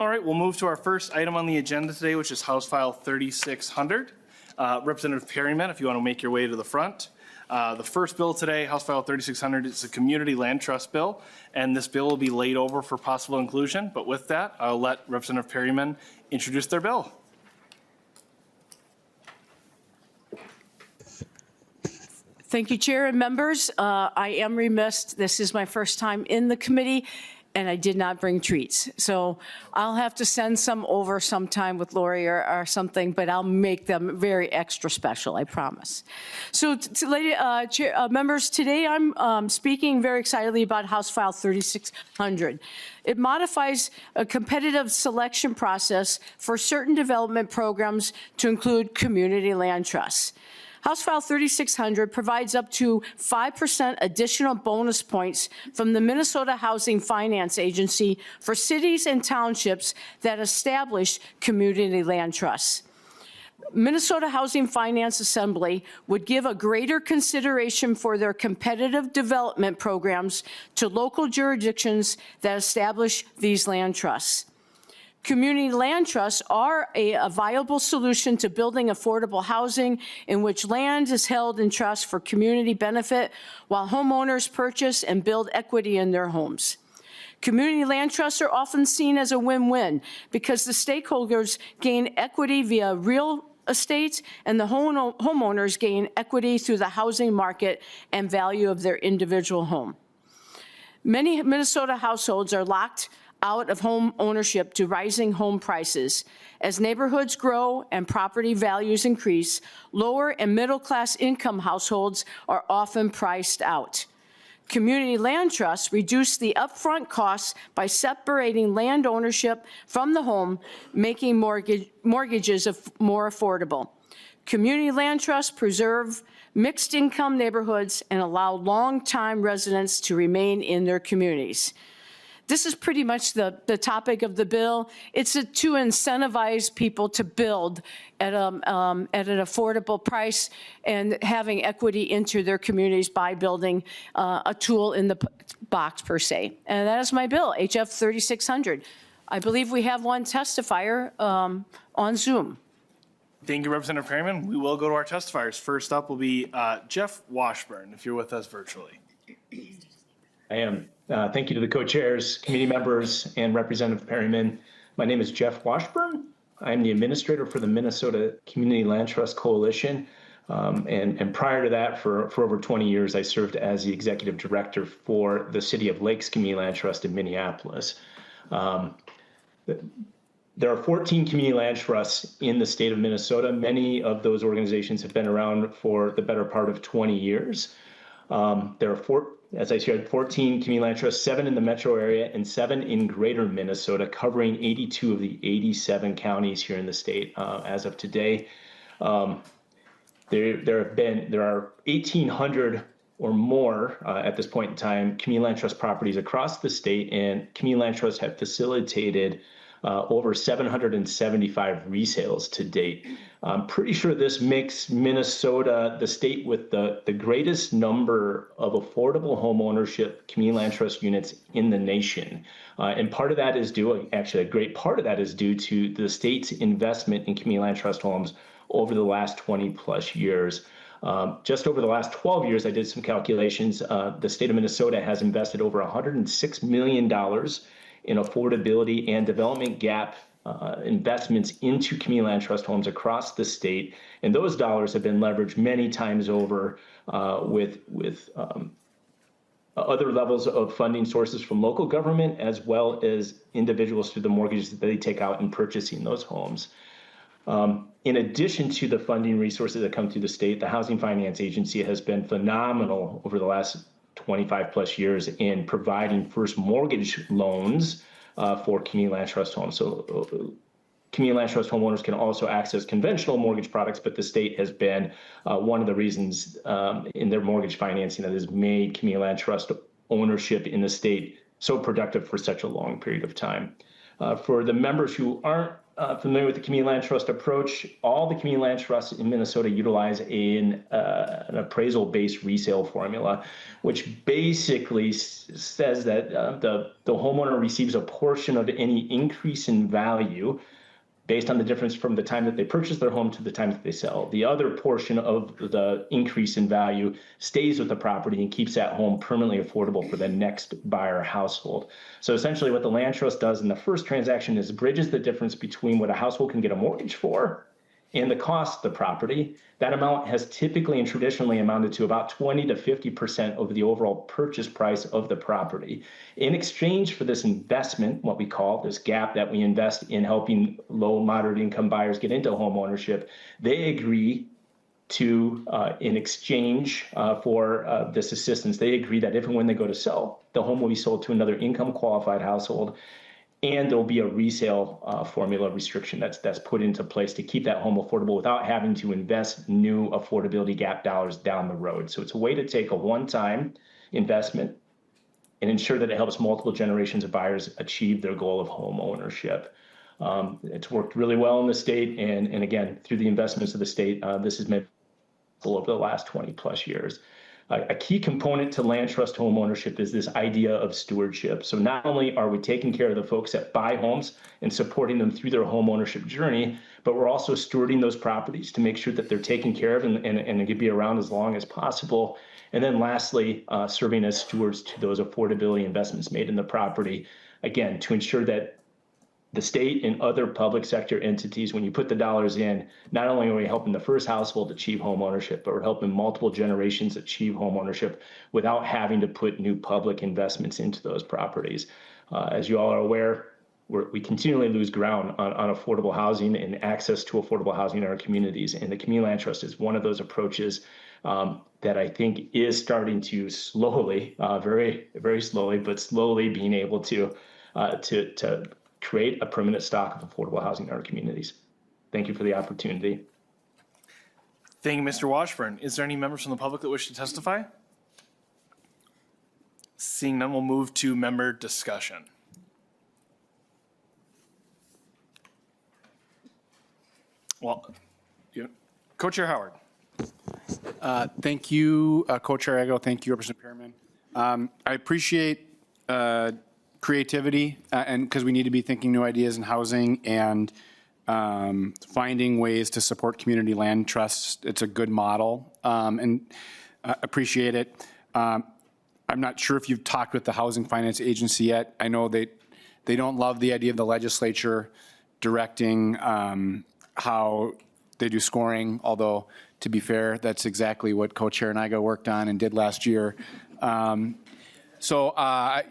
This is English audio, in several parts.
All right, we'll move to our first item on the agenda today, which is House File 3600. Representative Perryman, if you want to make your way to the front. The first bill today, House File 3600, is a Community Land Trust Bill, and this bill will be laid over for possible inclusion. But with that, I'll let Representative Perryman introduce their bill. Thank you, Chair and members. I am remiss. This is my first time in the committee, and I did not bring treats. So I'll have to send some over sometime with Lori or something, but I'll make them very extra special, I promise. So members, today I'm speaking very excitedly about House File 3600. It modifies a competitive selection process for certain development programs to include community land trusts. House File 3600 provides up to 5% additional bonus points from the Minnesota Housing Finance Agency for cities and townships that establish community land trusts. Minnesota Housing Finance Assembly would give a greater consideration for their competitive development programs to local jurisdictions that establish these land trusts. Community land trusts are a viable solution to building affordable housing in which land is held in trust for community benefit while homeowners purchase and build equity in their homes. Community land trusts are often seen as a win-win because the stakeholders gain equity via real estate and the homeowners gain equity through the housing market and value of their individual home. Many Minnesota households are locked out of home ownership to rising home prices. As neighborhoods grow and property values increase, lower and middle-class income households are often priced out. Community land trusts reduce the upfront costs by separating land ownership from the home, making mortgages more affordable. Community land trusts preserve mixed income neighborhoods and allow long-time residents to remain in their communities. This is pretty much the topic of the bill. It's to incentivize people to build at an affordable price and having equity into their communities by building a tool in the box per se. And that is my bill, HF 3600. I believe we have one testifier on Zoom. Thank you, Representative Perryman. We will go to our testifiers. First up will be Jeff Washburn, if you're with us virtually. I am. Thank you to the co-chairs, committee members, and Representative Perryman. My name is Jeff Washburn. I'm the administrator for the Minnesota Community Land Trust Coalition. And prior to that, for over 20 years, I served as the executive director for the City of Lakes Community Land Trust in Minneapolis. There are 14 community land trusts in the state of Minnesota. Many of those organizations have been around for the better part of 20 years. There are as I shared, 14 community land trusts, 7 in the metro area and 7 in greater Minnesota, covering 82 of the 87 counties here in the state as of today. There are 1,800 or more at this point in time community land trust properties across the state, and community land trusts have facilitated over 775 resales to date. I'm pretty sure this makes Minnesota the state with the greatest number of affordable home ownership community land trust units in the nation. And part of that is due, actually a great part of that is due to the state's investment in community land trust homes over the last 20 plus years. Just over the last 12 years, I did some calculations. The state of Minnesota has invested over $106 million in affordability and development gap investments into community land trust homes across the state, and those dollars have been leveraged many times over with other levels of funding sources from local government as well as individuals through the mortgages that they take out in purchasing those homes. In addition to the funding resources that come through the state, the Housing Finance Agency has been phenomenal over the last 25 plus years in providing first mortgage loans for community land trust homes. So community land trust homeowners can also access conventional mortgage products, but the state has been one of the reasons in their mortgage financing that has made community land trust ownership in the state so productive for such a long period of time. For the members who aren't familiar with the community land trust approach, all the community land trusts in Minnesota utilize an appraisal-based resale formula, which basically says that the homeowner receives a portion of any increase in value based on the difference from the time that they purchase their home to the time that they sell. The other portion of the increase in value stays with the property and keeps that home permanently affordable for the next buyer household. So essentially what the land trust does in the first transaction is bridges the difference between what a household can get a mortgage for and the cost of the property. That amount has typically and traditionally amounted to about 20 to 50% of the overall purchase price of the property. In exchange for this investment, what we call this gap that we invest in helping low, moderate income buyers get into home ownership, they agree to, in exchange for this assistance, they agree that if and when they go to sell, the home will be sold to another income qualified household, and there'll be a resale formula restriction that's put into place to keep that home affordable without having to invest new affordability gap dollars down the road. So it's a way to take a one-time investment and ensure that it helps multiple generations of buyers achieve their goal of home ownership. It's worked really well in the state, and again, through the investments of the state, this has been over the last 20 plus years. A key component to land trust home ownership is this idea of stewardship. So not only are we taking care of the folks that buy homes and supporting them through their home ownership journey, but we're also stewarding those properties to make sure that they're taken care of and can be around as long as possible. And then lastly, serving as stewards to those affordability investments made in the property, again, to ensure that the state and other public sector entities, when you put the dollars in, not only are we helping the first household achieve home ownership, but we're helping multiple generations achieve home ownership without having to put new public investments into those properties. As you all are aware, we continually lose ground on affordable housing and access to affordable housing in our communities. And the Community Land Trust is one of those approaches that I think is starting to slowly, very, very slowly, but slowly being able to create a permanent stock of affordable housing in our communities. Thank you for the opportunity. Thank you, Mr. Washburn. Is there any members from the public that wish to testify? Seeing none, we'll move to member discussion. Well, Co-Chair Howard. Thank you, Co-Chair Ego. Thank you, Representative Perriman. I appreciate creativity, and because we need to be thinking new ideas in housing and finding ways to support community land trusts. It's a good model, and appreciate it. I'm not sure if you've talked with the Housing Finance Agency yet. I know they don't love the idea of the legislature directing how they do scoring, although to be fair, that's exactly what Co-Chair and I worked on and did last year. So I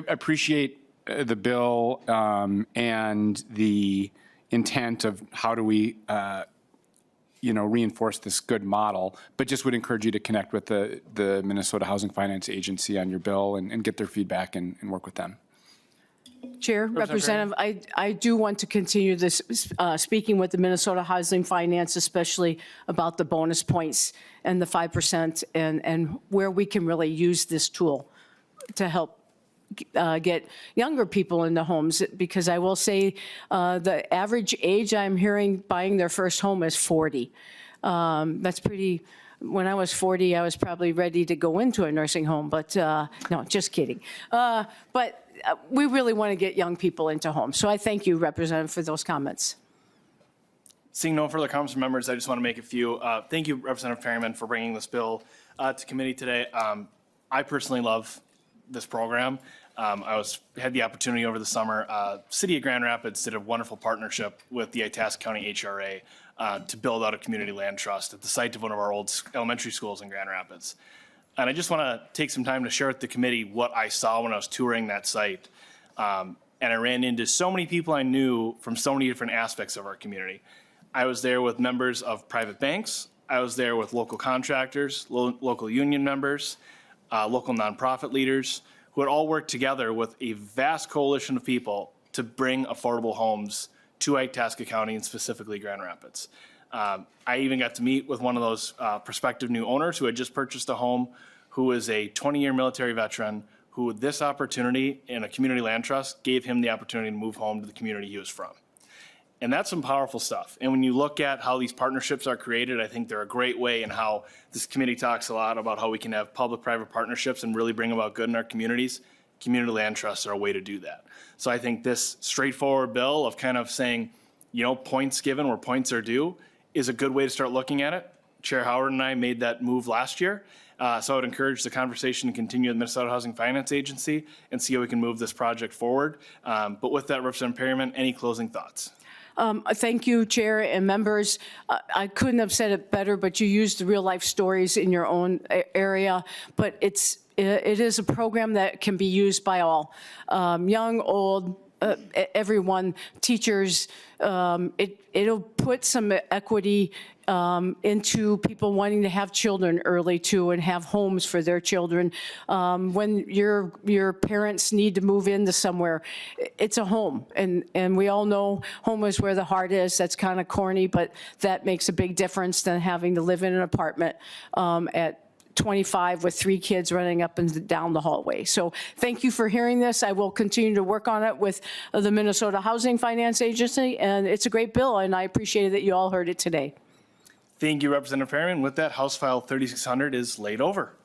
appreciate the bill and the intent of how do we, reinforce this good model, but just would encourage you to connect with the Minnesota Housing Finance Agency on your bill and get their feedback and work with them. Chair, Representative, I do want to continue this, speaking with the Minnesota Housing Finance, especially about the bonus points and the 5% and where we can really use this tool to help get younger people into homes, because I will say the average age I'm hearing buying their first home is 40. That's pretty. When I was 40, I was probably ready to go into a nursing home, but no, just kidding. But we really want to get young people into homes. So I thank you, Representative, for those comments. Seeing no further comments from members, I just want to make a few. Thank you, Representative Perriman, for bringing this bill to committee today. I personally love this program. I had the opportunity over the summer. City of Grand Rapids did a wonderful partnership with the Itasca County HRA to build out a community land trust at the site of one of our old elementary schools in Grand Rapids. And I just want to take some time to share with the committee what I saw when I was touring that site. And I ran into so many people I knew from so many different aspects of our community. I was there with members of private banks. I was there with local contractors, local union members, local nonprofit leaders, who had all worked together with a vast coalition of people to bring affordable homes to Itasca County and specifically Grand Rapids. I even got to meet with one of those prospective new owners who had just purchased a home, who is a 20-year military veteran, who this opportunity in a community land trust gave him the opportunity to move home to the community he was from. And that's some powerful stuff. And when you look at how these partnerships are created, I think they're a great way in how this committee talks a lot about how we can have public-private partnerships and really bring about good in our communities. Community land trusts are a way to do that. So I think this straightforward bill of kind of saying, points given where points are due is a good way to start looking at it. Chair Howard and I made that move last year. So I would encourage the conversation to continue with the Minnesota Housing Finance Agency and see how we can move this project forward. But with that, Representative Perryman, any closing thoughts? Thank you, Chair and members. I couldn't have said it better, but you used the real-life stories in your own area. But it is a program that can be used by all, young, old, everyone, teachers. It'll put some equity into people wanting to have children early too and have homes for their children. When your parents need to move into somewhere, it's a home. And we all know home is where the heart is. That's kind of corny, but that makes a big difference than having to live in an apartment at 25 with 3 kids running up and down the hallway. So thank you for hearing this. I will continue to work on it with the Minnesota Housing Finance Agency, and it's a great bill, and I appreciate that you all heard it today. Thank you, Representative Perryman. With that, House File 3600 is laid over.